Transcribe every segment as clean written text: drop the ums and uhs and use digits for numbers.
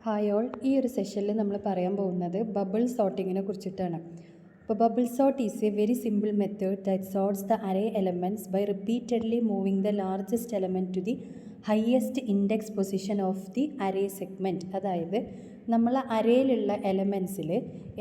Hi all, ഈ ഒരു സെഷനിൽ നമ്മൾ പറയാൻ പോകുന്നത് ബബിൾ സോർട്ടിങ്ങിനെ കുറിച്ചിട്ടാണ്. അപ്പോൾ bubble sort is a very simple method that sorts the array elements by repeatedly moving the largest element to the highest index position of the array segment. അതായത് നമ്മൾ അറേയിലുള്ള എലമെൻറ്റ്സിൽ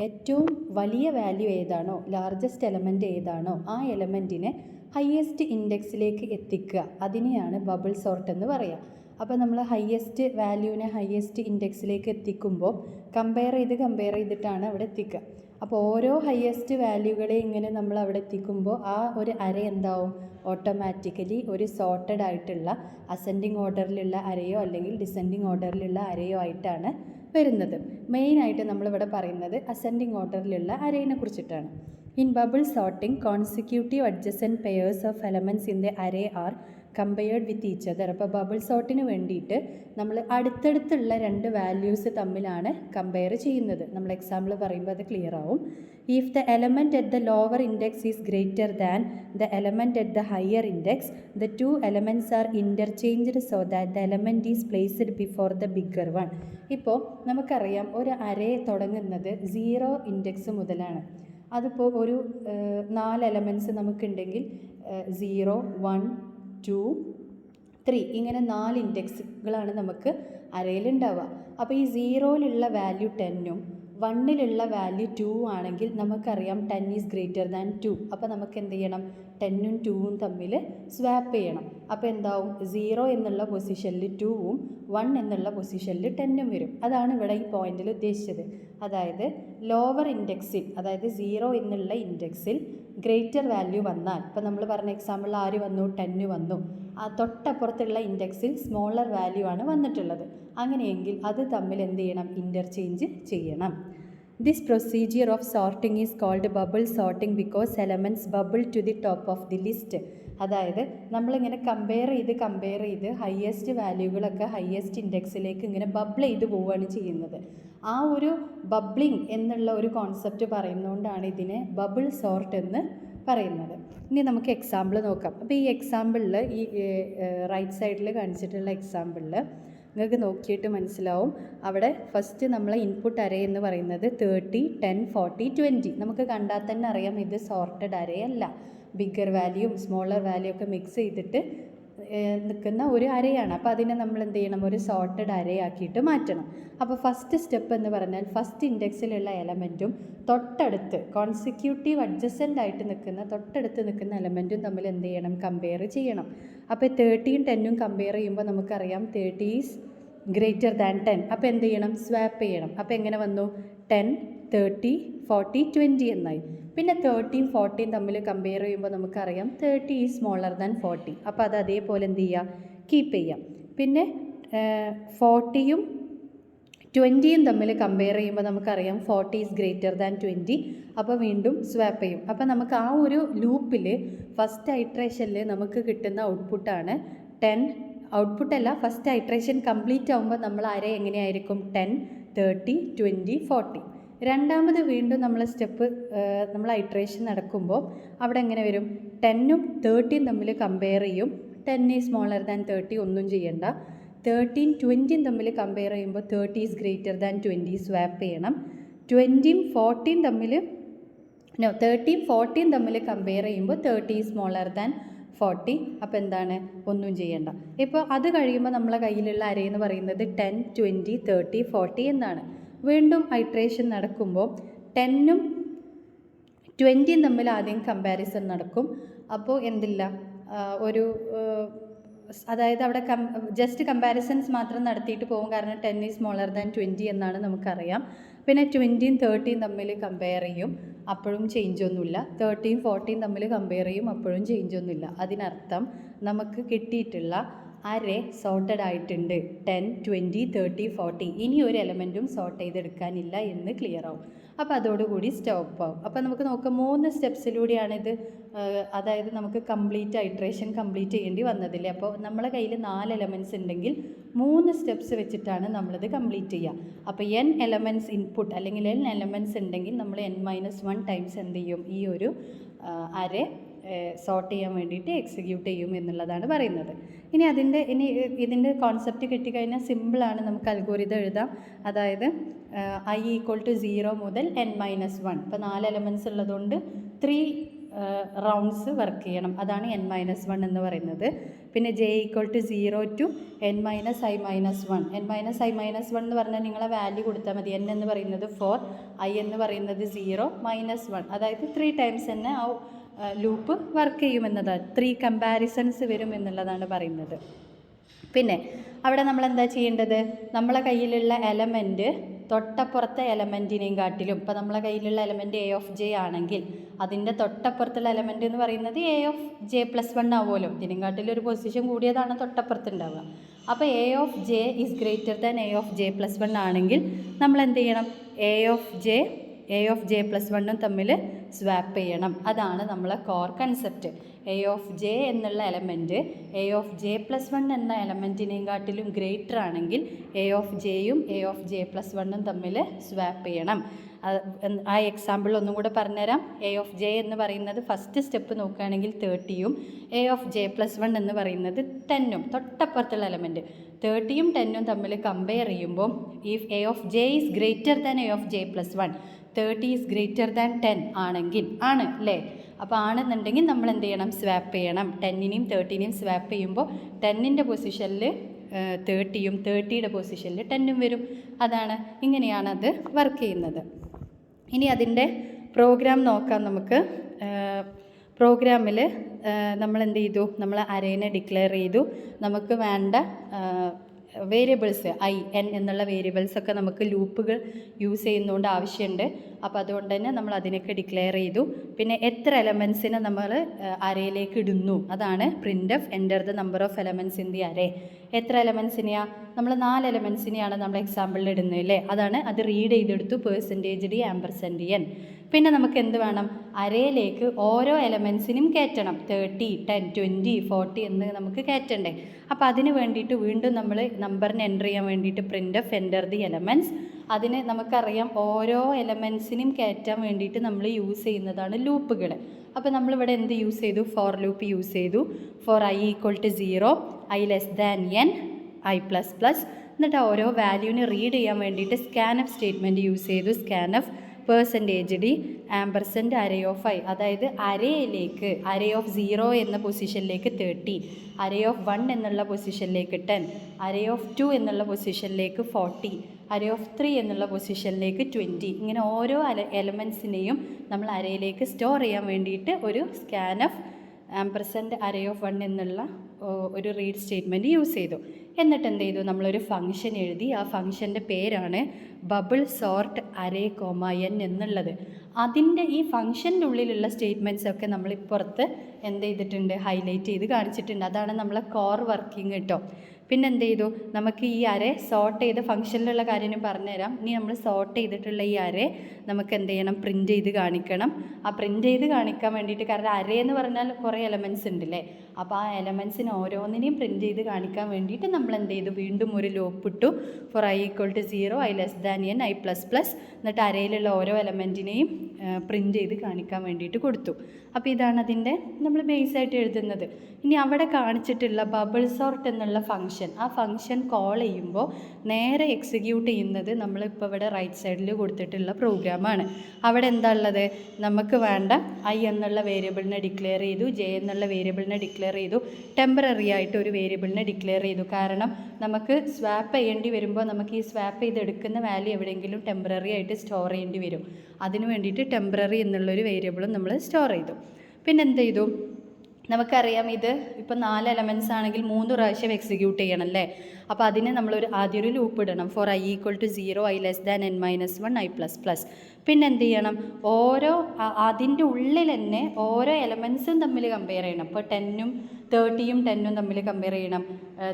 ഏറ്റവും വലിയ വാല്യൂ ഏതാണോ, ലാർജസ്റ്റ് എലമെൻറ്റ് ഏതാണോ, ആ എലമെൻറ്റിനെ ഹയസ്റ്റ് ഇൻഡെക്സിലേക്ക് എത്തിക്കുക. അതിനെയാണ് bubble sort എന്ന് പറയുക. അപ്പോൾ നമ്മൾ ഹയസ്റ്റ് വാല്യൂവിനെ ഹയസ്റ്റ് ഇൻഡെക്സിലേക്ക് എത്തിക്കുമ്പോൾ കമ്പയർ ചെയ്തിട്ടാണ് അവിടെ എത്തിക്കുക. അപ്പോൾ ഓരോ ഹയസ്റ്റ് വാല്യൂകളെ ഇങ്ങനെ നമ്മൾ അവിടെ എത്തിക്കുമ്പോൾ ആ ഒരു അറേ എന്താവും, ഓട്ടോമാറ്റിക്കലി ഒരു സോർട്ടഡ് ആയിട്ടുള്ള അസെൻഡിങ് ഓർഡറിലുള്ള അരയോ അല്ലെങ്കിൽ ഡിസെൻഡിങ് ഓർഡറിലുള്ള അരയോ ആയിട്ടാണ് വരുന്നത്. മെയിനായിട്ട് നമ്മളിവിടെ പറയുന്നത് അസെൻഡിങ് ഓർഡറിലുള്ള അരേനെ കുറിച്ചിട്ടാണ്. In bubble sorting, consecutive adjacent pairs of elements in the array are compared with each other. അപ്പോൾ ബബിൾ സോർട്ടിന് വേണ്ടിയിട്ട് നമ്മൾ അടുത്തടുത്തുള്ള രണ്ട് വാല്യൂസ് തമ്മിലാണ് കമ്പയർ ചെയ്യുന്നത്. നമ്മൾ എക്സാമ്പിൾ പറയുമ്പോൾ അത് ക്ലിയർ ആവും. If the element at the lower index is greater than the element at the higher index, the two elements are interchanged so that the element is placed before the bigger one. ഇപ്പോൾ നമുക്കറിയാം ഒരു array തുടങ്ങുന്നത് 0 index മുതലാണ്. അതിപ്പോൾ ഒരു 4 elements നമുക്കുണ്ടെങ്കിൽ 0, 1, 2, 3 ഇങ്ങനെ 4 ഇൻഡെക്സുകളാണ് നമുക്ക് അറേയിലുണ്ടാവുക. അപ്പോൾ ഈ 0യിലുള്ള വാല്യൂ 10ഉം 1ലുള്ള വാല്യൂ 2 ആണെങ്കിൽ നമുക്കറിയാം 10 ഈസ് ഗ്രേറ്റർ ദാൻ 2. അപ്പോൾ നമുക്ക് എന്ത് ചെയ്യണം, 10ഉം 2ഉം തമ്മിൽ സ്വാപ്പ് ചെയ്യണം. അപ്പോൾ എന്താവും, 0 എന്നുള്ള പൊസിഷനിൽ 2ഉം 1 എന്നുള്ള പൊസിഷനിൽ 10ഉം വരും. അതാണ് ഇവിടെ ഈ പോയിന്റിൽ ഉദ്ദേശിച്ചത്. അതായത് ലോവർ ഇൻഡെക്സിൽ, അതായത് 0 എന്നുള്ള ഇൻഡെക്സിൽ ഗ്രേറ്റർ വാല്യൂ വന്നാൽ, ഇപ്പോൾ നമ്മൾ പറഞ്ഞ എക്സാമ്പിളിൽ ആര് വന്നു, 10 വന്നു. ആ തൊട്ടപ്പുറത്തുള്ള ഇൻഡെക്സിൽ സ്മോളർ വാല്യൂ ആണ് വന്നിട്ടുള്ളത്. അങ്ങനെയെങ്കിൽ അത് തമ്മിൽ എന്ത് ചെയ്യണം, ഇൻ്റർചേഞ്ച് ചെയ്യണം. This procedure of sorting is called bubble sorting because elements bubble to the top of the list. അതായത് നമ്മളിങ്ങനെ കമ്പയർ ചെയ്ത് ഹയസ്റ്റ് വാല്യൂകളൊക്കെ ഹയസ്റ്റ് ഇൻഡെക്സിലേക്ക് ഇങ്ങനെ ബബിൾ ചെയ്ത് പോവുകയാണ് ചെയ്യുന്നത്. ആ ഒരു ബബ്ലിംഗ് എന്നുള്ള ഒരു കോൺസെപ്റ്റ് പറയുന്നതുകൊണ്ടാണ് ഇതിനെ ബബിൾ സോർട്ട് എന്ന് പറയുന്നത്. ഇനി നമുക്ക് എക്സാമ്പിൾ നോക്കാം. അപ്പോൾ ഈ എക്സാമ്പിളിൽ, ഈ റൈറ്റ് സൈഡിൽ കാണിച്ചിട്ടുള്ള എക്സാമ്പിളിൽ നിങ്ങൾക്ക് നോക്കിയിട്ട് മനസ്സിലാവും. അവിടെ ഫസ്റ്റ് നമ്മളെ ഇൻപുട്ട് അറേ എന്ന് പറയുന്നത് 30, 10, 40, 20. നമുക്ക് കണ്ടാൽ തന്നെ അറിയാം ഇത് സോർട്ടഡ് അറേ അല്ല. ബിഗ്ഗർ വാല്യൂയും സ്മോളർ വാല്യൂ ഒക്കെ മിക്സ് ചെയ്തിട്ട് നിൽക്കുന്ന ഒരു അരയാണ്. അപ്പോൾ അതിനെ നമ്മൾ എന്ത് ചെയ്യണം, ഒരു സോർട്ടഡ് അരേ ആക്കിയിട്ട് മാറ്റണം. അപ്പോൾ ഫസ്റ്റ് സ്റ്റെപ്പ് എന്ന് പറഞ്ഞാൽ ഫസ്റ്റ് ഇൻഡെക്സിലുള്ള എലമെൻറ്റും തൊട്ടടുത്ത് കോൺസിക്യൂട്ടീവ് അഡ്ജസൻ്റ് ആയിട്ട് തൊട്ടടുത്ത് നിൽക്കുന്ന എലമെൻറ്റും തമ്മിൽ എന്ത് ചെയ്യണം, കമ്പയർ ചെയ്യണം. അപ്പോൾ 30ഉം 10ഉം കമ്പയർ ചെയ്യുമ്പോൾ നമുക്കറിയാം 30 ഈസ് ഗ്രേറ്റർ ദാൻ 10. അപ്പോൾ എന്ത് ചെയ്യണം, സ്വാപ്പ് ചെയ്യണം. അപ്പോൾ എങ്ങനെ വന്നു, 10, 30, 40, 20 എന്നായി. പിന്നെ 30ഉം 40ഉം തമ്മിൽ കമ്പയർ ചെയ്യുമ്പോൾ നമുക്കറിയാം 30 ഈസ് സ്മോളർ ദാൻ 40. അപ്പോൾ അത് അതേപോലെ എന്ത് ചെയ്യുക, കീപ്പ് ചെയ്യാം. പിന്നെ 40ഉം 20ഉം തമ്മിൽ കമ്പയർ ചെയ്യുമ്പോൾ നമുക്കറിയാം 40 ഈസ് ഗ്രേറ്റർ ദാൻ 20. അപ്പോൾ വീണ്ടും സ്വാപ്പ് ചെയ്യും. അപ്പോൾ നമുക്ക് ആ ഒരു ലൂപ്പിൽ ഫസ്റ്റ് ഐട്രേഷനിൽ നമുക്ക് കിട്ടുന്ന ഔട്ട്പുട്ടാണ് 10. ഔട്ട്പുട്ടല്ല, ഫസ്റ്റ് ഐട്രേഷൻ കംപ്ലീറ്റ് ആകുമ്പോൾ നമ്മൾ അറേ എങ്ങനെയായിരിക്കും, 10, 30, 20, 40. രണ്ടാമത് വീണ്ടും നമ്മൾ ഐട്രേഷൻ നടക്കുമ്പോൾ അവിടെ എങ്ങനെ വരും, 10ഉം 30ഉം തമ്മിൽ കമ്പയർ ചെയ്യും. 10 ഈസ് സ്മോളർ ദാൻ 30, ഒന്നും ചെയ്യണ്ട. 13, 20ഉം തമ്മിൽ കമ്പയർ ചെയ്യുമ്പോൾ 30 ഈസ് ഗ്രേറ്റർ ദാൻ 20, സ്വാപ്പ് ചെയ്യണം. 30ഉം 40ഉം തമ്മിൽ കമ്പയർ ചെയ്യുമ്പോൾ 30 ഈസ് സ്മോളർ ദാൻ 40. അപ്പോൾ എന്താണ്, ഒന്നും ചെയ്യണ്ട. ഇപ്പോൾ അത് കഴിയുമ്പോൾ നമ്മളെ കയ്യിലുള്ള അരേ എന്ന് പറയുന്നത് 10, 20, 30, 40 എന്നാണ്. വീണ്ടും ഐട്രേഷൻ നടക്കുമ്പോൾ 10ഉം 20ഉം തമ്മിൽ ആദ്യം കമ്പാരിസൺ നടക്കും. അപ്പോൾ എന്തില്ല, അതായത് അവിടെ ജസ്റ്റ് കമ്പാരിസൺസ് മാത്രം നടത്തിയിട്ട് പോകും. കാരണം 10 ഈസ് സ്മോളർ ദാൻ 20 എന്നാണ് നമുക്കറിയാം. പിന്നെ 20ഉം 30ഉം തമ്മിൽ കമ്പയർ ചെയ്യും, അപ്പോഴും ചേഞ്ച് ഒന്നുമില്ല. 30ഉം 40ഉം തമ്മിൽ കമ്പയർ ചെയ്യും, അപ്പോഴും ചേഞ്ച് ഒന്നുമില്ല. അതിനർത്ഥം നമുക്ക് കിട്ടിയിട്ടുള്ള അരേ സോർട്ടഡ് ആയിട്ടുണ്ട്. 10, 20, 30, 40. ഇനി ഒരു എലമെൻറ്റും സോർട്ട് ചെയ്തെടുക്കാനില്ല എന്ന് ക്ലിയർ ആവും. അപ്പോൾ അതോടുകൂടി സ്റ്റോപ്പ് ആവും. അപ്പോൾ നമുക്ക് നോക്കാം, 3 സ്റ്റെപ്സിലൂടെയാണിത്. അതായത് നമുക്ക് ഐട്രേഷൻ കംപ്ലീറ്റ് ചെയ്യേണ്ടി വന്നതില്ലേ. അപ്പോൾ നമ്മളെ കയ്യിൽ 4 എലമെൻറ്റ്സ് ഉണ്ടെങ്കിൽ 3 സ്റ്റെപ്സ് വെച്ചിട്ടാണ് നമ്മളിത് കംപ്ലീറ്റ് ചെയ്യുക. അപ്പോൾ n എലമെൻറ്റ്സ് ഇൻപുട്ട് അല്ലെങ്കിൽ n എലമെൻറ്റ്സ് ഉണ്ടെങ്കിൽ നമ്മൾ n-1 ടൈംസ് എന്ത് ചെയ്യും, ഈ ഒരു അരേ സോർട്ട് ചെയ്യാൻ വേണ്ടിയിട്ട് എക്സിക്യൂട്ട് ചെയ്യും എന്നുള്ളതാണ് പറയുന്നത്. ഇനി ഇതിൻ്റെ കോൺസെപ്റ്റ് കിട്ടിക്കഴിഞ്ഞാൽ സിമ്പിളാണ്, നമുക്ക് അൽഗോരിതം എഴുതാം. അതായത് i=0 മുതൽ n-1, ഇപ്പോൾ 4 എലമെൻറ്റ്സ് ഉള്ളതുകൊണ്ട് 3 റൗണ്ട്സ് വർക്ക് ചെയ്യണം. അതാണ് n-1 എന്ന് പറയുന്നത്. പിന്നെ j=0 to n-i-1. n-i-1 എന്ന് പറഞ്ഞാൽ നിങ്ങളെ വാല്യൂ കൊടുത്താൽ മതി. n എന്ന് പറയുന്നത് 4, i എന്ന് പറയുന്നത് 0, -1, അതായത് 3 ടൈംസ് തന്നെ ആ ലൂപ്പ് വർക്ക് ചെയ്യുമെന്നതാണ്. 3 കമ്പാരിസൺസ് വരും എന്നുള്ളതാണ് പറയുന്നത്. പിന്നെ അവിടെ നമ്മൾ എന്താ ചെയ്യേണ്ടത്, നമ്മളെ കയ്യിലുള്ള എലമെൻറ്റ് തൊട്ടപ്പുറത്തെ എലമെൻറ്റിനെയും കാട്ടിലും, ഇപ്പോൾ നമ്മളെ കയ്യിലുള്ള എലമെൻറ്റ് a(j) ആണെങ്കിൽ അതിൻ്റെ തൊട്ടപ്പുറത്തുള്ള എലമെൻറ്റ് എന്ന് പറയുന്നത് a(j+1) ആവുമല്ലോ. ഇതിനെയും കാട്ടിലും ഒരു പൊസിഷൻ കൂടിയതാണ് തൊട്ടപ്പുറത്ത് ഉണ്ടാവുക. അപ്പോൾ a(j) is greater than a(j+1) ആണെങ്കിൽ നമ്മൾ എന്ത് ചെയ്യണം, a(j+1) തമ്മിൽ സ്വാപ്പ് ചെയ്യണം. അതാണ് നമ്മളെ കോർ കൺസെപ്റ്റ്. a(j) എന്നുള്ള എലമെൻറ്റ് a(j+1) എന്ന എലമെൻറ്റിനെയും കാട്ടിലും ഗ്രേറ്റർ ആണെങ്കിൽ a(j)യും a(j+1) തമ്മിൽ സ്വാപ്പ് ചെയ്യണം. ആ എക്സാമ്പിൾ ഒന്നും കൂടെ പറഞ്ഞുതരാം. a(j) എന്ന് പറയുന്നത് ഫസ്റ്റ് സ്റ്റെപ്പ് നോക്കുകയാണെങ്കിൽ 30യും a(j+1) എന്ന് പറയുന്നത് 10ഉം, തൊട്ടപ്പുറത്തുള്ള എലമെൻറ്റ് 30യും 10ഉം തമ്മിൽ കമ്പയർ ചെയ്യുമ്പോൾ if a(j) is greater than a(j+1), 30 is greater than 10 ആണെങ്കിൽ, ആണ് അല്ലേ? അപ്പോൾ ആണെന്നുണ്ടെങ്കിൽ നമ്മൾ എന്ത് ചെയ്യണം, സ്വാപ്പ് ചെയ്യണം. 10നെയും 30നെയും സ്വാപ്പ് ചെയ്യുമ്പോൾ 10ൻ്റെ പൊസിഷനിൽ 30യും 30യുടെ പൊസിഷനിൽ 10ഉം വരും. അതാണ്, ഇങ്ങനെയാണത് വർക്ക് ചെയ്യുന്നത്. ഇനി അതിൻ്റെ പ്രോഗ്രാം നോക്കാം നമുക്ക്. പ്രോഗ്രാമിൽ നമ്മൾ എന്ത് ചെയ്തു, നമ്മൾ അറേനെ ഡിക്ലെയർ ചെയ്തു. നമുക്ക് വേണ്ട വേരിയബിൾസ് n എന്നുള്ള വേരിയബിൾസൊക്കെ നമുക്ക് ലൂപ്പുകൾ യൂസ് ചെയ്യുന്നതുകൊണ്ട് ആവശ്യമുണ്ട്. അപ്പോൾ അതുകൊണ്ട് തന്നെ നമ്മൾ അതിനൊക്കെ ഡിക്ലെയർ ചെയ്തു. പിന്നെ എത്ര എലമെൻസിനെ നമ്മൾ അറേയിലേക്ക് ഇടുന്നു, അതാണ് printf enter the number of elements in the array. എത്ര എലമെൻസിനെയാണ് നമ്മൾ 4 എലമെൻസിനെയാണ് നമ്മൾ എക്സാമ്പിളിൽ ഇടുന്നത് അല്ലേ? അതാണ്, അത് റീഡ് ചെയ്തെടുത്തു %d %n. പിന്നെ നമുക്ക് എന്ത് വേണം, അറേയിലേക്ക് ഓരോ എലമെൻസിനും കയറ്റണം. 30, 10, 20, 40 എന്ന് നമുക്ക് കയറ്റണ്ടേ. അപ്പോൾ അതിന് വേണ്ടിയിട്ട് വീണ്ടും നമ്മൾ നമ്പറിന് എൻ്റർ ചെയ്യാൻ വേണ്ടിയിട്ട് printf എൻ്റർ ദി എലമെൻറ്റ്സ്. അതിന് നമുക്കറിയാം ഓരോ എലമെൻസിനും കയറ്റാൻ വേണ്ടിയിട്ട് നമ്മൾ യൂസ് ചെയ്യുന്നതാണ് ലൂപ്പുകൾ. അപ്പോൾ നമ്മളിവിടെ എന്ത് യൂസ് ചെയ്തു, ഫോർ ലൂപ്പ് യൂസ് ചെയ്തു. For i=0, i<n, i++. എന്നിട്ട് ഓരോ വാല്യൂവിന് റീഡ് ചെയ്യാൻ വേണ്ടിയിട്ട് scanf സ്റ്റേറ്റ്മെൻറ്റ് യൂസ് ചെയ്തു. scanf %d array of i, അതായത് അരേയിലേക്ക് array of 0 എന്ന പൊസിഷനിലേക്ക് 30, array of 1 എന്നുള്ള പൊസിഷനിലേക്ക് 10, array of 2 എന്നുള്ള പൊസിഷനിലേക്ക് 40, array of 3 എന്നുള്ള പൊസിഷനിലേക്ക് 20. ഇങ്ങനെ ഓരോ എലമെൻസിനെയും നമ്മൾ അരേയിലേക്ക് സ്റ്റോർ ചെയ്യാൻ വേണ്ടിയിട്ട് ഒരു scanf array of 1 എന്നുള്ള ഒരു റീഡ് സ്റ്റേറ്റ്മെൻറ്റ് യൂസ് ചെയ്തു. എന്നിട്ട് എന്ത് ചെയ്തു, നമ്മളൊരു ഫംഗ്ഷൻ എഴുതി. ആ ഫംഗ്ഷൻ്റെ പേരാണ് ബബിൾ സോർട്ട് അറേ n എന്നുള്ളത്. അതിൻ്റെ ഈ ഫംഗ്ഷൻ്റെ ഉള്ളിലുള്ള സ്റ്റേറ്റ്മെൻറ്റ്സൊക്കെ നമ്മൾ പുറത്ത് എന്ത് ചെയ്തിട്ടുണ്ട്, ഹൈലൈറ്റ് ചെയ്ത് കാണിച്ചിട്ടുണ്ട്. അതാണ് നമ്മളെ കോർ വർക്കിംഗ് കേട്ടോ. പിന്നെ എന്ത് ചെയ്തു, നമുക്ക് ഈ അറേ സോർട്ട് ചെയ്ത് ഫംഗ്ഷനിലുള്ള കാര്യം പറഞ്ഞുതരാം. ഇനി നമ്മൾ സോർട്ട് ചെയ്തിട്ടുള്ള ഈ അറേ നമുക്ക് എന്ത് ചെയ്യണം, പ്രിൻറ്റ് ചെയ്ത് കാണിക്കണം. ആ പ്രിൻറ്റ് ചെയ്ത് കാണിക്കാൻ വേണ്ടിയിട്ട്, കാരണം അറേ എന്ന് പറഞ്ഞാൽ കുറേ എലമെൻറ്റ്സ് ഉണ്ടല്ലേ, അപ്പോൾ ആ എലമെൻറ്റ്സിന് ഓരോന്നിനെയും പ്രിൻറ്റ് ചെയ്ത് കാണിക്കാൻ വേണ്ടിയിട്ട് നമ്മൾ എന്ത് ചെയ്തു, വീണ്ടും ഒരു ലൂപ്പ് ഇട്ടു. For i=0, i<n, i++. എന്നിട്ട് അരയിലുള്ള ഓരോ എലമെൻറ്റിനെയും പ്രിൻറ്റ് ചെയ്ത് കാണിക്കാൻ വേണ്ടിയിട്ട് കൊടുത്തു. അപ്പോൾ ഇതാണ് അതിൻ്റെ നമ്മൾ ബേസായിട്ട് എഴുതുന്നത്. ഇനി അവിടെ കാണിച്ചിട്ടുള്ള ബബിൾ സോർട്ട് എന്നുള്ള ഫംഗ്ഷൻ, ആ ഫംഗ്ഷൻ കോൾ ചെയ്യുമ്പോൾ നേരെ എക്സിക്യൂട്ട് ചെയ്യുന്നത് നമ്മളിപ്പോൾ ഇവിടെ റൈറ്റ് സൈഡിൽ കൊടുത്തിട്ടുള്ള പ്രോഗ്രാമാണ്. അവിടെ എന്താ ഉള്ളത്, നമുക്ക് വേണ്ട i എന്നുള്ള വേരിയബിളിനെ ഡിക്ലെയർ ചെയ്തു, j എന്നുള്ള വേരിയബിളിനെ ഡിക്ലെയർ ചെയ്തു, ടെമ്പററി ആയിട്ട് ഒരു വേരിയബിളിനെ ഡിക്ലെയർ ചെയ്തു. കാരണം നമുക്ക് സ്വാപ്പ് ചെയ്യേണ്ടി വരുമ്പോൾ നമുക്ക് ഈ സ്വാപ്പ് ചെയ്തെടുക്കുന്ന വാല്യൂ എവിടെയെങ്കിലും ടെമ്പററി ആയിട്ട് സ്റ്റോർ ചെയ്യേണ്ടി വരും. അതിന് വേണ്ടിയിട്ട് ടെമ്പററി എന്നുള്ളൊരു വേരിയബിളും നമ്മൾ സ്റ്റോർ ചെയ്തു. പിന്നെ എന്ത് ചെയ്തു, നമുക്കറിയാം ഇത് ഇപ്പോൾ 4 എലമെൻറ്റ്സ് ആണെങ്കിൽ 3 പ്രാവശ്യം എക്സിക്യൂട്ട് ചെയ്യണം അല്ലേ. അപ്പോൾ അതിന് നമ്മളൊരു ആദ്യം ഒരു ലൂപ്പ് ഇടണം. For i=0, i<n, i++. പിന്നെ എന്ത് ചെയ്യണം, ഓരോ അതിൻ്റെ ഉള്ളിൽ തന്നെ ഓരോ എലമെൻറ്റ്സും തമ്മിൽ കമ്പയർ ചെയ്യണം. ഇപ്പോൾ 10ഉം 30യും 10ഉം തമ്മിൽ കമ്പയർ ചെയ്യണം,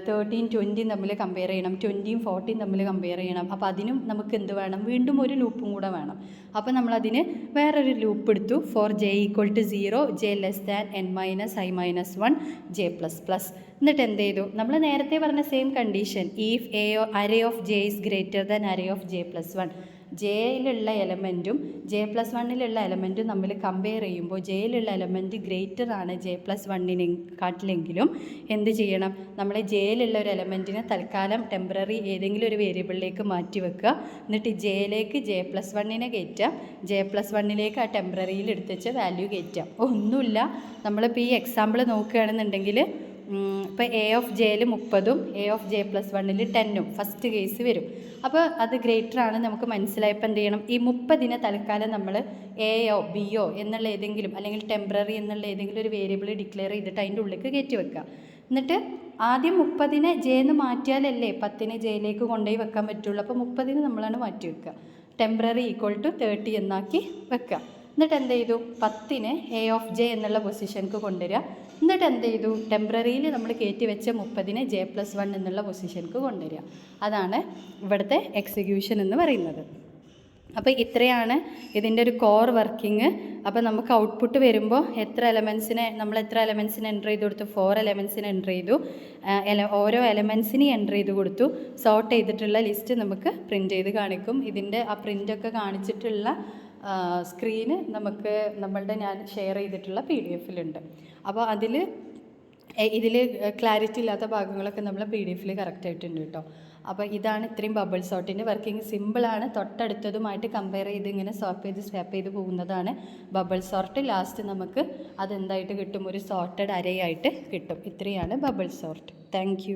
30യും 20യും തമ്മിൽ കമ്പയർ ചെയ്യണം, 20യും 40യും തമ്മിൽ കമ്പയർ ചെയ്യണം. അപ്പോൾ അതിനും നമുക്ക് എന്ത് വേണം, വീണ്ടും ഒരു ലൂപ്പും കൂടെ വേണം. അപ്പോൾ നമ്മളതിന് വേറൊരു ലൂപ്പ് എടുത്തു. For j=0, j<n, i-1, j++. എന്നിട്ട് എന്ത് ചെയ്തു, നമ്മൾ നേരത്തെ പറഞ്ഞ same condition, if array of j is greater than array of j+1, ജെയിലുള്ള എലമെൻറ്റും J+1 എലമെൻറ്റും നമ്മൾ കമ്പയർ ചെയ്യുമ്പോൾ ജെയിലുള്ള എലമെൻറ്റ് ഗ്രേറ്റർ ആണ് J+1 കാട്ടിലെങ്കിലും എന്ത് ചെയ്യണം, നമ്മൾ ജെയിലുള്ള ഒരു എലമെൻറ്റിനെ തൽക്കാലം ടെമ്പററി ഏതെങ്കിലും ഒരു വേരിയബിളിലേക്ക് മാറ്റി വെക്കുക. എന്നിട്ട് ജെയിലേക്ക് J+1 കയറ്റുക, J+1 ആ ടെമ്പററിയിൽ എടുത്ത് വെച്ച വാല്യൂ കയറ്റുക. ഒന്നുമില്ല, നമ്മളിപ്പോൾ ഈ എക്സാമ്പിൾ നോക്കുകയാണെന്നുണ്ടെങ്കിൽ ഇപ്പോൾ A ഓഫ് Jയിൽ 30ഉം A ഓഫ് J+1 10ഉം ഫസ്റ്റ് കേസ് വരും. അപ്പോൾ അത് ഗ്രേറ്റർ ആണ് നമുക്ക് മനസ്സിലായപ്പോൾ എന്ത് ചെയ്യണം, ഈ 30നെ തൽക്കാലം നമ്മൾ Aയോ Bയോ എന്നുള്ള ഏതെങ്കിലും അല്ലെങ്കിൽ ടെമ്പററി എന്നുള്ള ഏതെങ്കിലും ഒരു വേരിയബിൾ ഡിക്ലെയർ ചെയ്തിട്ട് അതിൻ്റെ ഉള്ളിലേക്ക് കയറ്റി വെക്കുക. എന്നിട്ട് ആദ്യം 30നെ Jന്ന് മാറ്റിയാലല്ലേ 10നെ Jയിലേക്ക് കൊണ്ടുപോയി വെക്കാൻ പറ്റുള്ളൂ. അപ്പോൾ 30നെ നമ്മളാണ് മാറ്റി വെക്കുക. ടെമ്പററി = 30 എന്നാക്കി വെക്കുക. എന്നിട്ട് എന്ത് ചെയ്തു, 10നെ A ഓഫ് J എന്നുള്ള പൊസിഷനിലേക്ക് കൊണ്ടുവരിക. എന്നിട്ട് എന്ത് ചെയ്തു, ടെമ്പററിയിൽ നമ്മൾ കയറ്റി വെച്ച 30നെ J+1 എന്നുള്ള പൊസിഷനിലേക്ക് കൊണ്ടുവരിക. അതാണ് ഇവിടുത്തെ എക്സിക്യൂഷൻ എന്ന് പറയുന്നത്. അപ്പോൾ ഇത്രയാണ് ഇതിൻ്റെ ഒരു കോർ വർക്കിംഗ്. അപ്പോൾ നമുക്ക് ഔട്ട്പുട്ട് വരുമ്പോൾ നമ്മൾ എത്ര എലമെൻസിനെ എൻ്റർ ചെയ്ത് കൊടുത്തു, 4 എലമെൻസിനെ എൻ്റർ ചെയ്തു. ഓരോ എലമെൻസിനെയും എൻ്റർ ചെയ്ത് കൊടുത്തു. സോർട്ട് ചെയ്തിട്ടുള്ള ലിസ്റ്റ് നമുക്ക് പ്രിൻ്റ് ചെയ്ത് കാണിക്കും. ഇതിൻ്റെ ആ പ്രിൻ്റൊക്കെ കാണിച്ചിട്ടുള്ള സ്ക്രീന് ഞാൻ ഷെയർ ചെയ്തിട്ടുള്ള PDF-ലുണ്ട്. അപ്പോൾ ഇതിൽ ക്ലാരിറ്റി ഇല്ലാത്ത ഭാഗങ്ങളൊക്കെ നമ്മൾ PDF കറക്റ്റായിട്ടുണ്ട് കേട്ടോ. അപ്പോൾ ഇതാണ് ഇത്രയും ബബിൾ സോർട്ടിൻ്റെ വർക്കിംഗ്. സിമ്പിളാണ്, തൊട്ടടുത്തതുമായിട്ട് കമ്പയർ ചെയ്ത് ഇങ്ങനെ സ്വാപ്പ് ചെയ്ത് പോകുന്നതാണ് ബബിൾ സോർട്ട്. ലാസ്റ്റ് നമുക്ക് അതെന്തായിട്ട് കിട്ടും, ഒരു സോർട്ടഡ് അരേ ആയിട്ട് കിട്ടും. ഇത്രയാണ് ബബിൾ സോർട്ട്. താങ്ക്